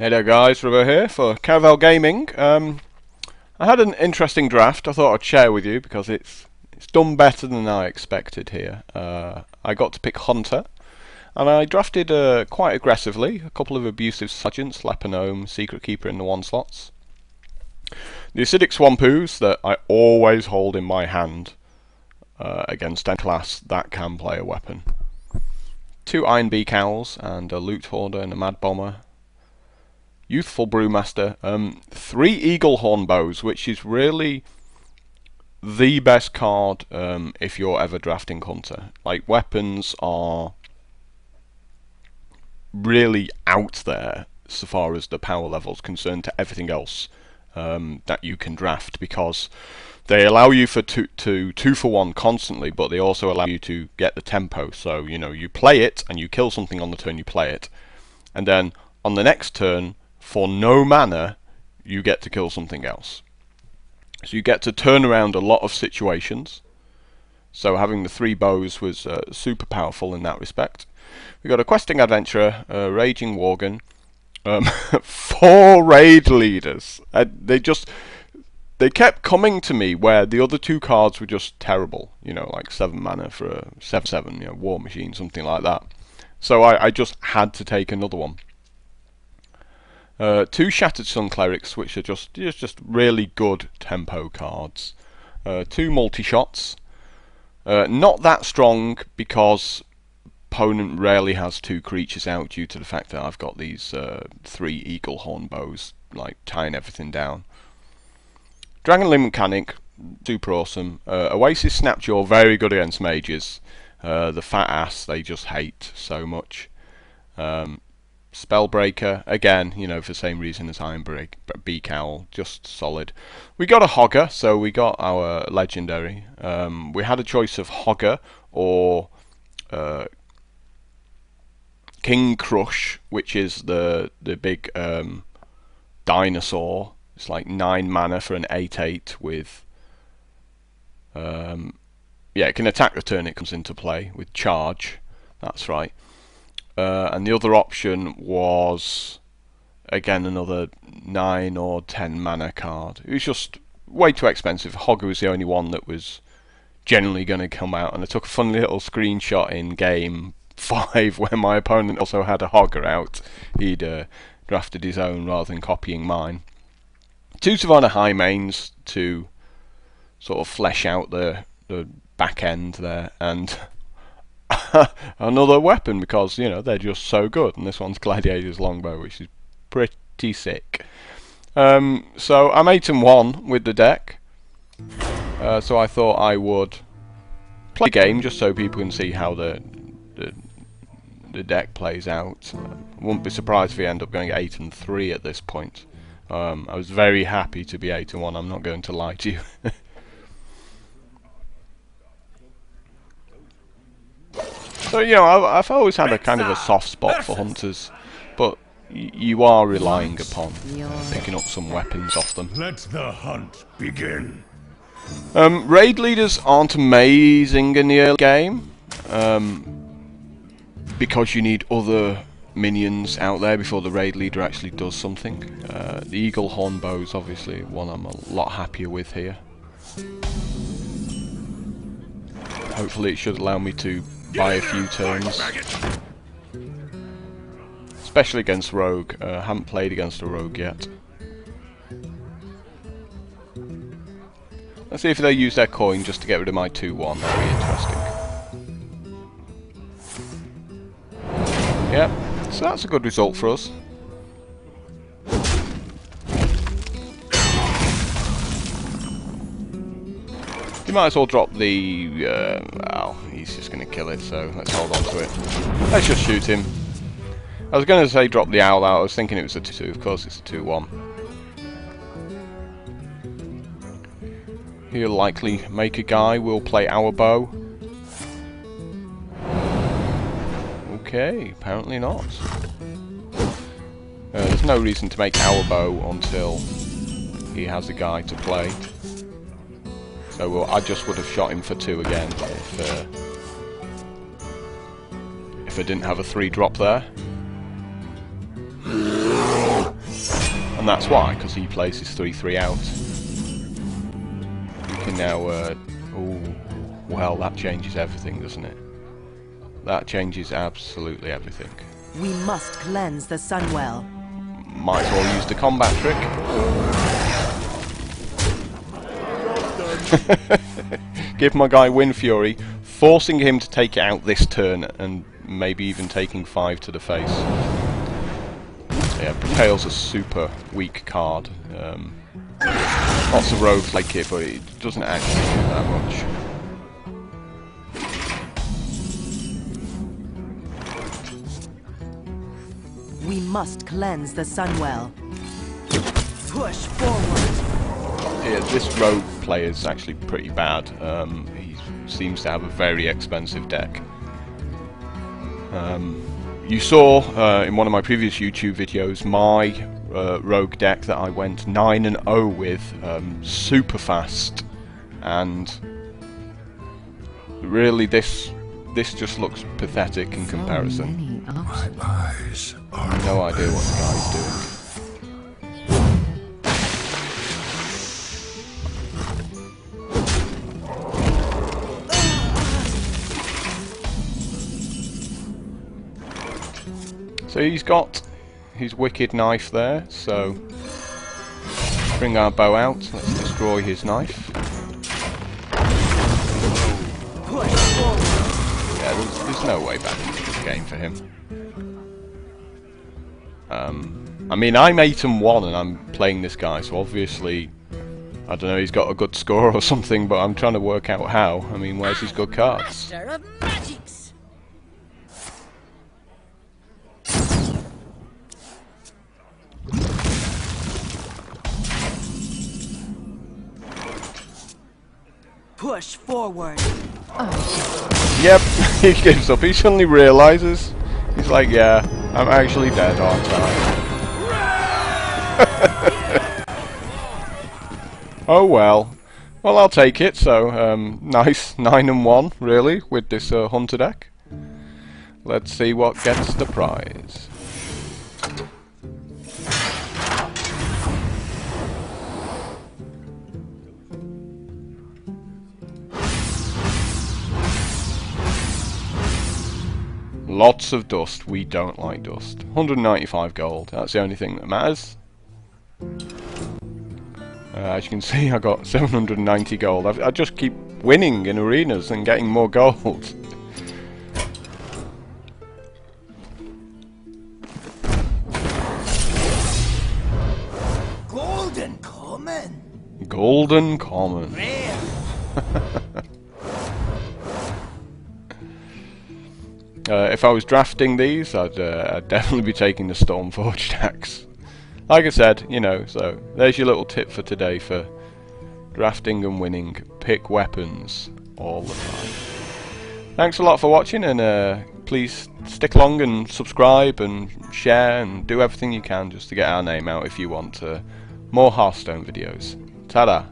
Hey there guys, Ribbo here for Caravel Gaming. I had an interesting draft I thought I'd share with you because it's done better than I expected here. I got to pick Hunter and I drafted quite aggressively, a couple of abusive sergeants, Leponome, Secret Keeper in the one slots. The acidic Swampoos that I always hold in my hand against any class that can play a weapon. 2 Iron Beak Owls and a Loot Hoarder and a Mad Bomber. Youthful Brewmaster, 3 Eagle Horn Bows, which is really the best card if you're ever drafting Hunter. Like, weapons are really out there so far as the power level is concerned to everything else that you can draft, because they allow you for two for 1 constantly, but they also allow you to get the tempo. So, you know, you play it and you kill something on the turn you play it, and then on the next turn, for no mana, you get to kill something else. So you get to turn around a lot of situations. So having the 3 bows was super powerful in that respect. We got a questing adventurer, a raging worgen, 4 raid leaders. They kept coming to me where the other 2 cards were just terrible. You know, like 7 mana for a 7/7, you know, War Machine, something like that. So I just had to take another one. 2 Shattered Sun Clerics, which are just really good tempo cards. 2 multi-shots. Not that strong because opponent rarely has 2 creatures out due to the fact that I've got these 3 Eagle Horn Bows, like tying everything down. Dragon Limb Mechanic, super awesome. Oasis Snapjaw, very good against mages. The fat ass they just hate so much. Spellbreaker, again, you know, for the same reason as Iron Beak Owl, just solid. We got a Hogger, so we got our legendary. We had a choice of Hogger or King Crush, which is the big dinosaur. It's like 9 mana for an 8/8 with yeah, it can attack the turn it comes into play with charge. That's right. And the other option was, again, another 9 or 10 mana card. It was just way too expensive. Hogger was the only one that was generally going to come out, and I took a funny little screenshot in game 5 where my opponent also had a Hogger out. He'd drafted his own rather than copying mine. 2 Savannah High Mains to sort of flesh out the back end there, and another weapon because, you know, they're just so good. And this one's Gladiator's Longbow, which is pretty sick. So I'm 8-1 with the deck. So I thought I would play a game just so people can see how the deck plays out. Wouldn't be surprised if we end up going 8-3 at this point. I was very happy to be 8-1. I'm not going to lie to you. So, you know, I've always had a kind of a soft spot for hunters, but you are relying upon picking up some weapons off them. Let the hunt begin. Raid leaders aren't amazing in the early game, because you need other minions out there before the raid leader actually does something. The Eagle Horn Bow is obviously one I'm a lot happier with here. Hopefully it should allow me to buy a few turns, especially against rogue. Haven't played against a rogue yet. Let's see if they use their coin just to get rid of my 2/1. That'll be interesting. Yep, so that's a good result for us. You might as well drop the... well, he's just going to kill it, so let's hold on to it. Let's just shoot him. I was going to say drop the owl out, I was thinking it was a 2-2, of course it's a 2-1. He'll likely make a guy, we'll play our bow. Okay, apparently not. There's no reason to make our bow until he has a guy to play. So I just would have shot him for 2 again if I didn't have a 3 drop there. that's why, because he plays his 3/3 out. We can now, oh, well, that changes everything, doesn't it? That changes absolutely everything. We must cleanse the Sunwell. Might as well use the combat trick. Give my guy Wind Fury, forcing him to take it out this turn, and maybe even taking 5 to the face. Yeah, Propel's a super weak card. Lots of rogues like it, but it doesn't actually do that much. We must cleanse the Sunwell. Push forward. Yeah, this rogue player is actually pretty bad. He seems to have a very expensive deck. You saw in one of my previous YouTube videos my rogue deck that I went 9-0 with, super fast, and really this just looks pathetic in comparison. My eyes are No idea what the guy's doing. So he's got his wicked knife there, so bring our bow out, let's destroy his knife. Yeah, there's no way back into this game for him. I mean, I'm 8-1 and I'm playing this guy, so obviously, I don't know, he's got a good score or something, but I'm trying to work out how. I mean, where's his good cards? Master of Magics. Push forward. Yep, he gives up. He suddenly realises. He's like, yeah, I'm actually dead, aren't I? Oh well. Well, I'll take it. So, nice 9-1, really, with this Hunter deck. Let's see what gets the prize. Lots of dust. We don't like dust. 195 gold. That's the only thing that matters. As you can see, I got 790 gold. I just keep winning in arenas and getting more gold. golden common. Golden common. Rare. If I was drafting these, I'd definitely be taking the Stormforged axe. Like I said, you know, so there's your little tip for today for drafting and winning. Pick weapons all the time. Thanks a lot for watching, and please stick along and subscribe and share and do everything you can just to get our name out if you want more Hearthstone videos. Ta-da!